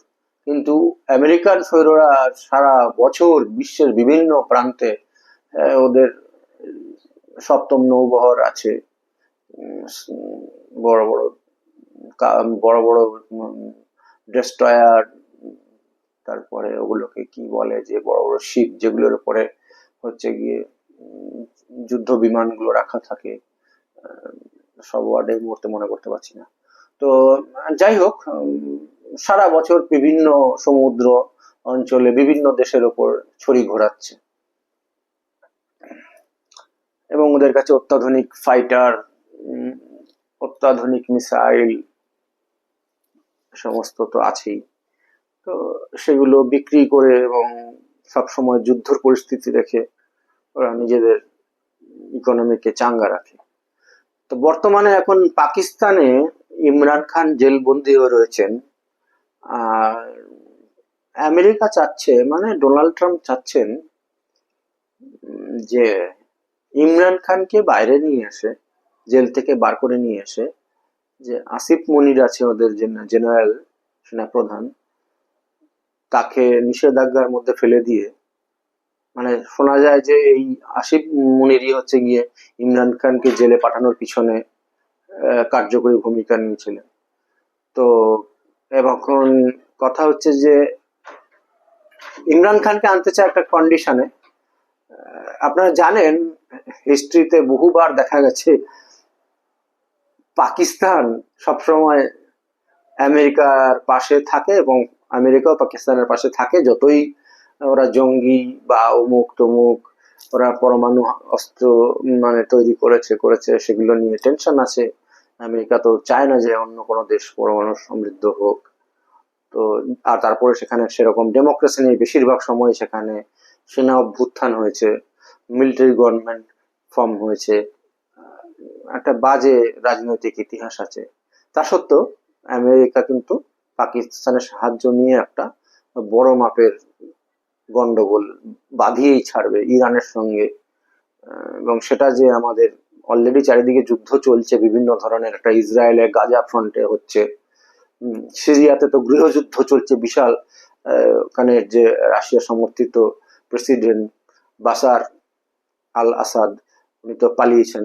কিন্তু আমেরিকান সৈন্যরা সারা বছর বিশ্বের বিভিন্ন প্রান্তে ওদের সপ্তম নৌবহর আছে, বড় বড় বড় বড় ডেস্ট্রয়ার, তারপরে ওগুলোকে কি বলে যে বড় বড় শিপ যেগুলোর উপরে হচ্ছে গিয়ে যুদ্ধ বিমানগুলো রাখা থাকে, সব ওয়ার্ডে এই মুহূর্তে মনে করতে পারছি না। তো যাই হোক, সারা বছর বিভিন্ন সমুদ্র অঞ্চলে বিভিন্ন দেশের ওপর ছড়ি ঘোরাচ্ছে এবং ওদের কাছে অত্যাধুনিক ফাইটার, অত্যাধুনিক মিসাইল সমস্ত তো আছেই। তো সেগুলো বিক্রি করে এবং সবসময় যুদ্ধর পরিস্থিতি রেখে ওরা নিজেদের ইকোনমিকে চাঙ্গা রাখে। তো বর্তমানে এখন পাকিস্তানে ইমরান খান জেলবন্দি হয়ে রয়েছেন। আর আমেরিকা চাচ্ছে মানে ডোনাল্ড ট্রাম্প চাচ্ছেন যে ইমরান খানকে বাইরে নিয়ে এসে, জেল থেকে বার করে নিয়ে এসে, যে আসিফ মনির আছে ওদের জেনারেল সেনাপ্রধান, তাকে নিষেধাজ্ঞার মধ্যে ফেলে দিয়ে, মানে শোনা যায় যে এই আসিফ মনিরই হচ্ছে গিয়ে ইমরান খানকে জেলে পাঠানোর পিছনে কার্যকরী ভূমিকা নিয়েছিলেন। তো এখন কথা হচ্ছে যে ইমরান খানকে আনতে চায় একটা কন্ডিশনে। আপনারা জানেন হিস্ট্রিতে বহুবার দেখা গেছে পাকিস্তান সবসময় আমেরিকার পাশে থাকে এবং আমেরিকাও পাকিস্তানের পাশে থাকে, যতই ওরা জঙ্গি বা অমুক তমুক ওরা পরমাণু অস্ত্র মানে তৈরি করেছে সেগুলো নিয়ে টেনশন আছে। আমেরিকা তো চায় না যে অন্য কোনো দেশ পরমাণু সমৃদ্ধ হোক। তো আর তারপরে সেখানে সেরকম ডেমোক্রেসি নেই, বেশিরভাগ সময় সেখানে সেনা অভ্যুত্থান হয়েছে, মিলিটারি গভর্নমেন্ট ফর্ম হয়েছে, একটা বাজে রাজনৈতিক ইতিহাস আছে। তা সত্ত্বেও আমেরিকা কিন্তু পাকিস্তানের সাহায্য নিয়ে একটা বড় মাপের গন্ডগোল বাঁধিয়েই ছাড়বে ইরানের সঙ্গে। এবং সেটা যে আমাদের অলরেডি চারিদিকে যুদ্ধ চলছে বিভিন্ন ধরনের, একটা ইসরায়েলের গাজা ফ্রন্টে হচ্ছে, সিরিয়াতে তো গৃহযুদ্ধ চলছে বিশাল, ওখানে যে রাশিয়া সমর্থিত প্রেসিডেন্ট বাশার আল আসাদ উনি তো পালিয়েছেন।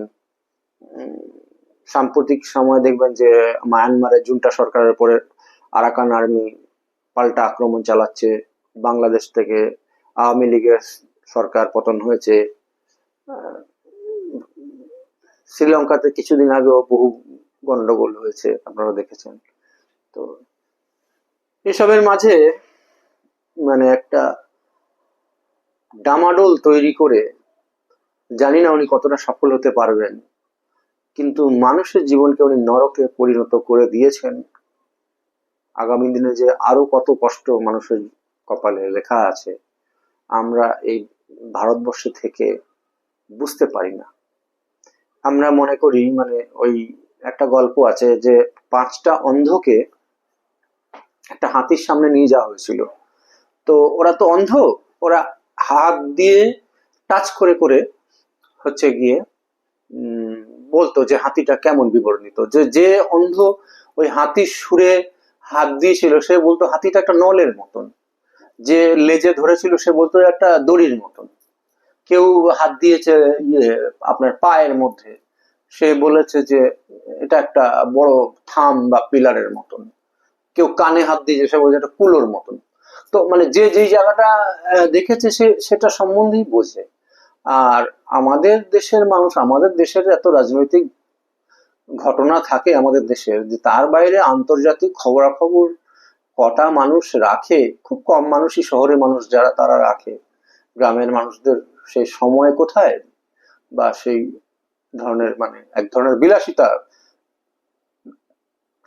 সাম্প্রতিক সময় দেখবেন যে মায়ানমারের জুন্টা সরকারের উপরে আরাকান আর্মি পাল্টা আক্রমণ চালাচ্ছে, বাংলাদেশ থেকে আওয়ামী লীগের সরকার পতন হয়েছে, শ্রীলঙ্কাতে কিছুদিন আগেও বহু গন্ডগোল হয়েছে আপনারা দেখেছেন। তো এসবের মাঝে মানে একটা ডামাডোল তৈরি করে, জানি না উনি কতটা সফল হতে পারবেন, কিন্তু মানুষের জীবনকে উনি নরকে পরিণত করে দিয়েছেন। আগামী দিনে যে আরো কত কষ্ট মানুষের কপালে লেখা আছে আমরা এই ভারতবর্ষে থেকে বুঝতে পারি না। আমরা মনে করি মানে ওই একটা গল্প আছে যে 5টা অন্ধকে একটা হাতির সামনে নিয়ে যাওয়া হয়েছিল। তো ওরা তো অন্ধ, ওরা হাত দিয়ে টাচ করে করে হচ্ছে গিয়ে উম, বলতো যে হাতিটা কেমন বিবর্ণিত। যে যে অন্ধ ওই হাতির সুরে হাত দিয়েছিল সে বলতো হাতিটা একটা নলের মতন, যে লেজে ধরেছিল সে বলতো একটা দড়ির মতন। কেউ হাত দিয়েছে ইয়ে আপনার পায়ের মধ্যে, সে বলেছে যে এটা একটা বড় থাম বা পিলারের মতন। কেউ কানে হাত দিয়েছে সে বলছে এটা কুলোর মতন। তো মানে যে যেই জায়গাটা দেখেছে সে সেটা সম্বন্ধেই বোঝে। আর আমাদের দেশের মানুষ, আমাদের দেশের এত রাজনৈতিক ঘটনা থাকে আমাদের দেশের, যে তার বাইরে আন্তর্জাতিক খবরাখবর কটা মানুষ রাখে? খুব কম মানুষই, শহরের মানুষ যারা তারা রাখে। গ্রামের মানুষদের সেই সময় কোথায়, বা সেই ধরনের মানে এক ধরনের বিলাসিতা,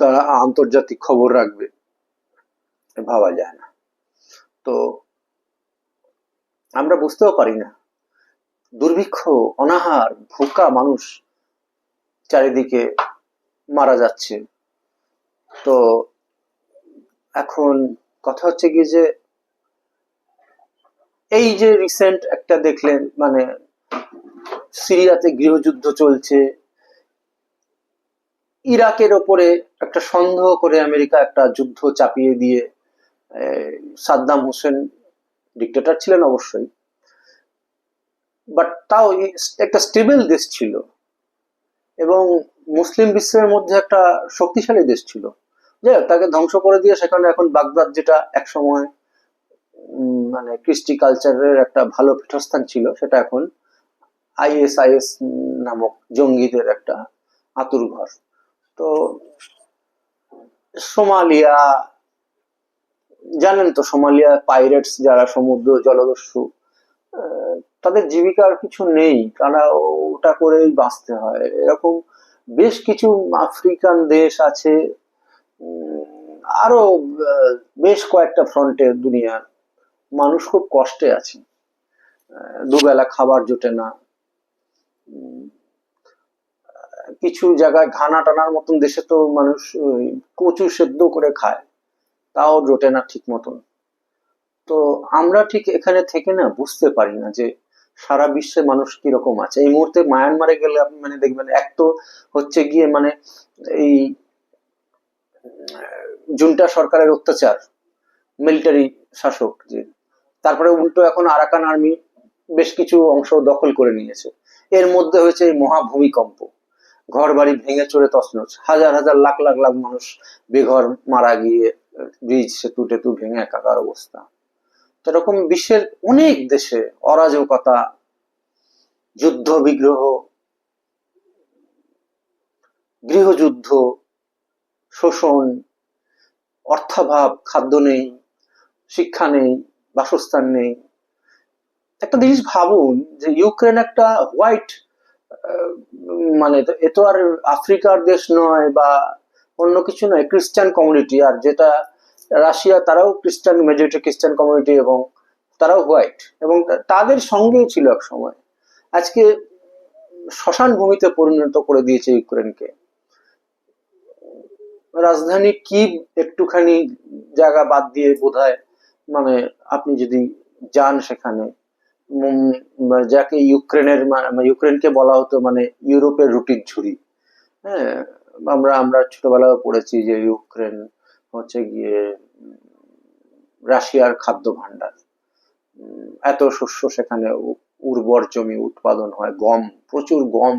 তারা আন্তর্জাতিক খবর রাখবে ভাবা যায় না। তো আমরা বুঝতেও পারি না, দুর্ভিক্ষ, অনাহার, ভোকা মানুষ চারিদিকে মারা যাচ্ছে। তো এখন কথা হচ্ছে কি যে এই যে রিসেন্ট একটা দেখলেন মানে সিরিয়াতে গৃহযুদ্ধ চলছে, ইরাকের ওপরে একটা সন্দেহ করে আমেরিকা একটা যুদ্ধ চাপিয়ে দিয়ে সাদ্দাম হোসেন ডিক্টেটর ছিলেন অবশ্যই, বাট তাও একটা স্টেবল দেশ ছিল এবং মুসলিম বিশ্বের মধ্যে একটা শক্তিশালী দেশ ছিল। যাই হোক, তাকে ধ্বংস করে দিয়ে সেখানে এখন বাগদাদ, যেটা একসময় মানে কৃষ্টি কালচারের একটা ভালো পীঠস্থান ছিল, সেটা এখন আইএসআইএস নামক জঙ্গিদের একটা আতুরঘর। তো সোমালিয়া, জানেন তো সোমালিয়া পাইরেটস যারা সমুদ্র জলদস্যু, তাদের জীবিকার কিছু নেই, তারা ওটা করেই বাঁচতে হয়। এরকম বেশ কিছু আফ্রিকান দেশ আছে, আরো বেশ কয়েকটা ফ্রন্টে দুনিয়ার মানুষ খুব কষ্টে আছে। দুবেলা খাবার জোটে না। কিছু জায়গায় ঘানা টানার মতন দেশে তো মানুষ কচু সেদ্ধ করে খায়, তাও জোটে না ঠিক মতন। তো আমরা ঠিক এখানে থেকে না বুঝতে পারি না যে সারা বিশ্বে মানুষ কিরকম আছে। এই মুহূর্তে মায়ানমারে গেলে আপনি মানে দেখবেন, এক তো হচ্ছে গিয়ে মানে এই জুন্টা সরকারের অত্যাচার, মিলিটারি শাসক যে, তারপরে উল্টো এখন আরাকান আর্মি বেশ কিছু অংশ দখল করে নিয়েছে। এর মধ্যে হয়েছে এই মহা ভূমিকম্প, ঘর বাড়ি ভেঙে চড়ে তছনছ, হাজার হাজার লাখ লাখ লাখ মানুষ বেঘর মারা গিয়ে ব্রিজ সেতু টেতু ভেঙে একাকার অবস্থা। এরকম বিশ্বের অনেক দেশে অরাজকতা, যুদ্ধ বিগ্রহ, গৃহযুদ্ধ, শোষণ, অর্থাভাব, খাদ্য নেই, শিক্ষা নেই, বাসস্থান নেই। একটা জিনিস ভাবুন যে ইউক্রেন একটা হোয়াইট, মানে এ তো আর আফ্রিকার দেশ নয় বা অন্য কিছু নয়, খ্রিস্টান কমিউনিটি। আর যেটা রাশিয়া, তারাও খ্রিস্টান, মেজরিটি খ্রিস্টান কমিউনিটি, এবং তারাও হোয়াইট, এবং তাদের সঙ্গেই ছিল এক সময়। আজকে শ্মশান ভূমিতে পরিণত করে দিয়েছে ইউক্রেনকে। রাজধানী কিভ একটুখানি জায়গা বাদ দিয়ে বোধহয় মানে আপনি যদি যান সেখানে, যাকে ইউক্রেনের ইউক্রেনকে বলা হতো মানে ইউরোপের রুটির ঝুড়ি। হ্যাঁ, আমরা আমরা ছোটবেলায় পড়েছি যে ইউক্রেন হচ্ছে গিয়ে রাশিয়ার খাদ্য ভান্ডার। এত শস্য সেখানে, উর্বর জমি উৎপাদন হয়, গম, প্রচুর গম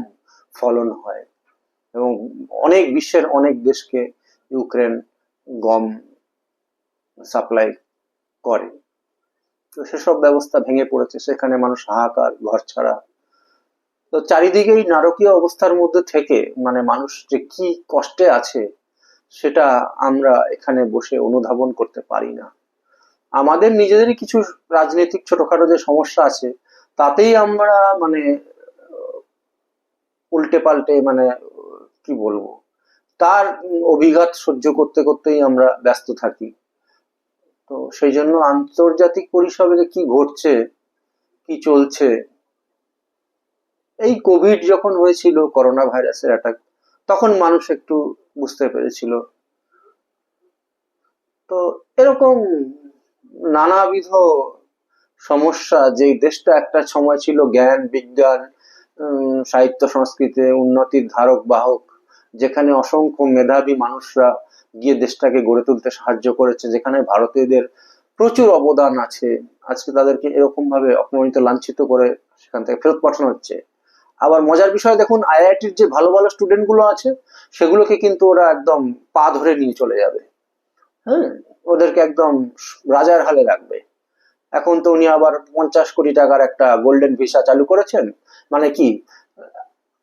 ফলন হয়, এবং অনেক বিশ্বের অনেক দেশকে ইউক্রেন গম সাপ্লাই করে। তো সেসব ব্যবস্থা ভেঙে পড়েছে, সেখানে মানুষ হাহাকার, ঘর ছাড়া। তো চারিদিকেই নারকীয় অবস্থার মধ্যে থেকে মানে মানুষ যে কি কষ্টে আছে সেটা আমরা এখানে বসে অনুধাবন করতে পারি না। আমাদের নিজেদেরই কিছু রাজনৈতিক ছোটখাটো যে সমস্যা আছে, তাতেই আমরা মানে উল্টে পাল্টে মানে কি বলবো, তার অভিঘাত সহ্য করতে করতেই আমরা ব্যস্ত থাকি। তো সেই জন্য আন্তর্জাতিক পরিসরে যে কি ঘটছে, কি চলছে, এই কোভিড যখন হয়েছিল, করোনা ভাইরাসের অ্যাটাক, তখন মানুষ একটু বুঝতে পেরেছিল। তো এরকম নানাবিধ সমস্যা, যেই দেশটা একটা সময় ছিল জ্ঞান বিজ্ঞান সাহিত্য সংস্কৃতি উন্নতির ধারক বাহক, যেখানে অসংখ্য মেধাবী মানুষরা গিয়ে দেশটাকে গড়ে তুলতে সাহায্য করেছে, যেখানে ভারতীয়দের প্রচুর অবদান আছে, আজকে তাদেরকে এরকম ভাবে অপমানিত লাঞ্ছিত করে সেখান থেকে ফেরত পাঠানো হচ্ছে। আবার মজার বিষয় দেখুন, আইআইটির যে ভালো ভালো স্টুডেন্ট গুলো আছে, সেগুলোকে কিন্তু ওরা একদম পা ধরে নিয়ে চলে যাবে। হ্যাঁ, ওদেরকে একদম রাজার হালে রাখবে। এখন তো উনি আবার 50 কোটি টাকার একটা গোল্ডেন ভিসা চালু করেছেন। মানে কি,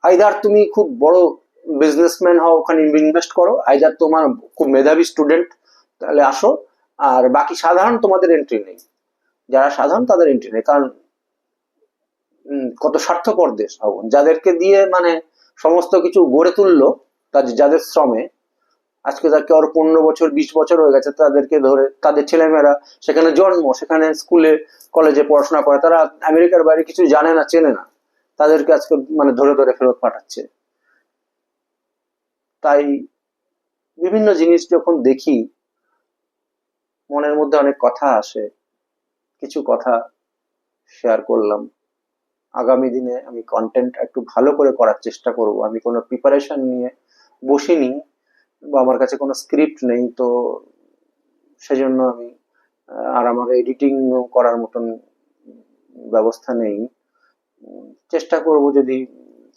আইদার তুমি খুব বড় বিজনেসম্যান হও, ওখানে ইনভেস্ট করো, আইদার তোমার খুব মেধাবী স্টুডেন্ট, তাহলে আসো, আর বাকি সাধারণ তোমাদের এন্ট্রি নেই। যারা সাধারণ তাদের এন্ট্রি নেই, কারণ কত স্বার্থপর দেশ ভাবুন, যাদেরকে দিয়ে মানে সমস্ত কিছু গড়ে তুললো, যাদের শ্রমে আজকে তাকে আরো 15 বছর 20 বছর হয়ে গেছে, তাদেরকে ধরে তাদের ছেলেমেয়েরা সেখানে জন্ম, সেখানে স্কুলে কলেজে পড়াশোনা করে, তারা আমেরিকার বাইরে কিছু জানে না চেনে না, তাদেরকে আজকে মানে ধরে ধরে ফেরত পাঠাচ্ছে। তাই বিভিন্ন জিনিস যখন দেখি, মনের মধ্যে অনেক কথা আসে। কিছু কথা শেয়ার করলাম। আগামী দিনে আমি কন্টেন্ট একটু ভালো করে করার চেষ্টা করব। আমি কোনো প্রিপারেশন নিয়ে বসিনি, বা আমার কাছে কোনো স্ক্রিপ্ট নেই, তো সেজন্য আমি আর আমার এডিটিং করার মতন ব্যবস্থা নেই। চেষ্টা করব যদি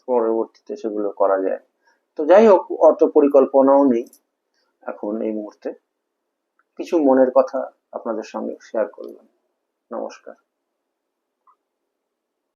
পরবর্তীতে সেগুলো করা যায়। তো যাই হোক, অত পরিকল্পনাও নেই এখন এই মুহূর্তে। কিছু মনের কথা আপনাদের সঙ্গে শেয়ার করলাম। নমস্কার।